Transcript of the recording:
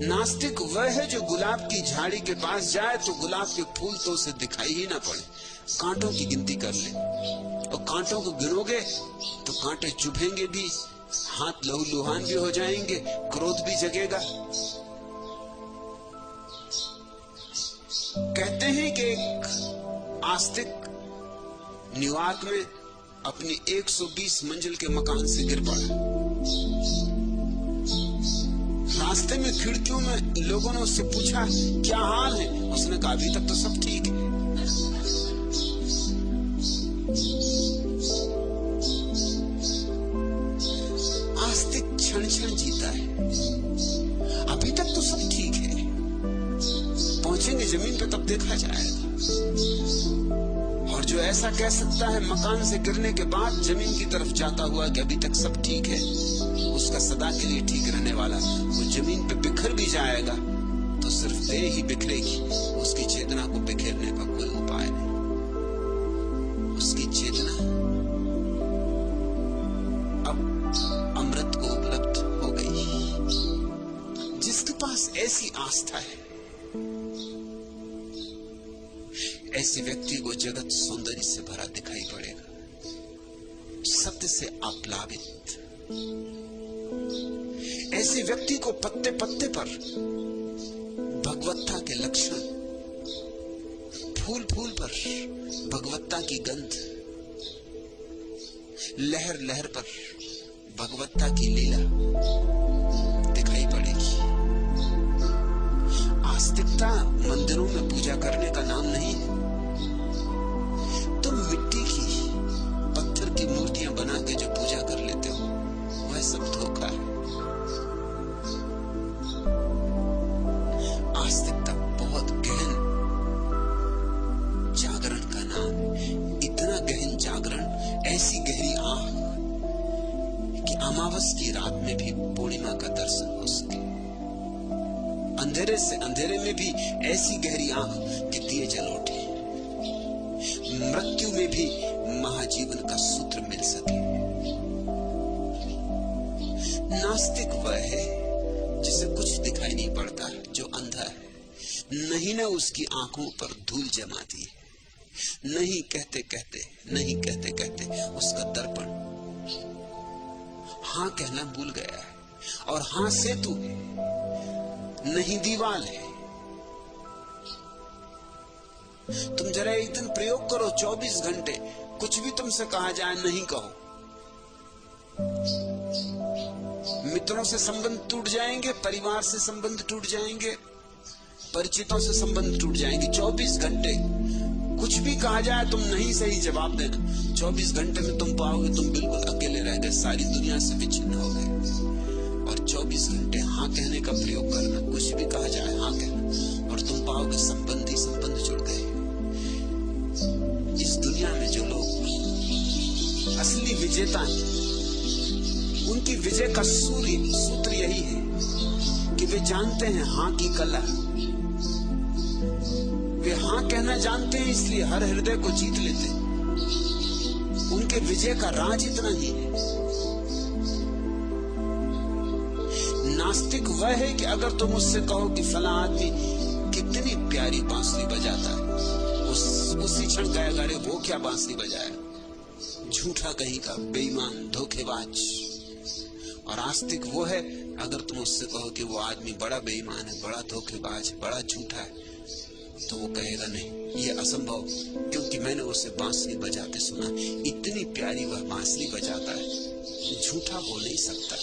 नास्तिक वह है जो गुलाब की झाड़ी के पास जाए तो गुलाब के फूल तो उसे दिखाई ही ना पड़े, कांटों की गिनती कर ले, और कांटों को गिनोगे तो कांटे चुभेंगे भी, हाथ लहूलुहान भी हो जाएंगे, क्रोध भी जगेगा। कहते हैं कि एक आस्तिक न्यूयॉर्क में अपनी 120 मंजिल के मकान से गिर पड़ा। रास्ते में खिड़कियों में लोगों ने उससे पूछा क्या हाल है, उसने कहा अभी तक तो सब ठीक है। आस्तिक क्षण क्षण जीता है, अभी तक तो सब ठीक है, पहुंचेंगे जमीन पे तब देखा जाएगा। और जो ऐसा कह सकता है मकान से गिरने के बाद जमीन की तरफ जाता हुआ कि अभी तक सब ठीक है, उसका सदा के लिए ठीक रहने वाला वो जमीन पे बिखर भी जाएगा तो सिर्फ देह ही बिखरेगी, उसकी चेतना को बिखेरने का कोई उपाय नहीं। उसकी चेतना अब अमृत को उपलब्ध हो गई। जिसके पास ऐसी आस्था है, ऐसे व्यक्ति को जगत सौंदर्य से भरा दिखाई पड़ेगा, सत्य से आप्लावित। ऐसे व्यक्ति को पत्ते पत्ते पर भगवत्ता के लक्षण, फूल फूल पर भगवत्ता की गंध, लहर लहर पर भगवत्ता की लीला दिखाई पड़ेगी। आस्तिकता मंदिरों में पूजा करने का नाम नहीं है। तुम मिट्टी की, पत्थर की मूर्तियां बना के जो पूजा कर लेते हो वह सब धोखा है। आस्तिकता बहुत गहन जागरण का नाम है। इतना गहन जागरण, ऐसी गहरी आंख कि अमावस की रात में भी पूर्णिमा का दर्शन हो सके, अंधेरे से अंधेरे में भी ऐसी गहरी आंख कि दिए जल उठे, मृत्यु में भी महाजीवन का सूत्र मिल सके। नास्तिक वह है जिसे कुछ दिखाई नहीं पड़ता, जो अंधा है, नहीं न उसकी आंखों पर धूल जमाती है, नहीं कहते कहते उसका दर्पण हां कहना भूल गया है, और हां सेतु है, नहीं दीवाल है। तुम जरा एक दिन प्रयोग करो, 24 घंटे कुछ भी तुमसे कहा जाए नहीं कहो। मित्रों से संबंध टूट जाएंगे, परिवार से संबंध टूट जाएंगे, परिचितों से संबंध टूट जाएंगे। 24 घंटे कुछ भी कहा जाए तुम नहीं सही जवाब देना। 24 घंटे में तुम पाओगे तुम बिल्कुल अकेले रह गए, सारी दुनिया से विच्छिन्न हो गए। और 24 घंटे हाँ कहने का प्रयोग करना, कुछ भी कहा जाए हाँ कहना, और तुम पाओगे संबंध ही संबंध जुड़ गए। इस दुनिया में जो लोग असली विजेता हैं, उनकी विजय का सूत्र यही है कि वे जानते हैं हाँ की कला। वे हाँ कहना जानते हैं, इसलिए हर हृदय को जीत लेते हैं। उनके विजय का राज इतना ही है। नास्तिक वह है कि अगर तुम उससे कहो कि फला आदमी कितनी प्यारी बांसुरी बजाता है, उसी क्षण कहेगा अरे वो क्या बांसुरी बजाया, झूठा कहीं का, बेईमान, धोखेबाज। और आस्तिक वो है अगर तुम उससे कहो कि वो आदमी बड़ा बेईमान है, बड़ा धोखेबाज, बड़ा झूठा है, तो वो कहेगा नहीं, ये असंभव, क्योंकि मैंने उसे बांसुरी बजाते सुना, इतनी प्यारी वह बांसुरी बजाता है, झूठा हो नहीं सकता।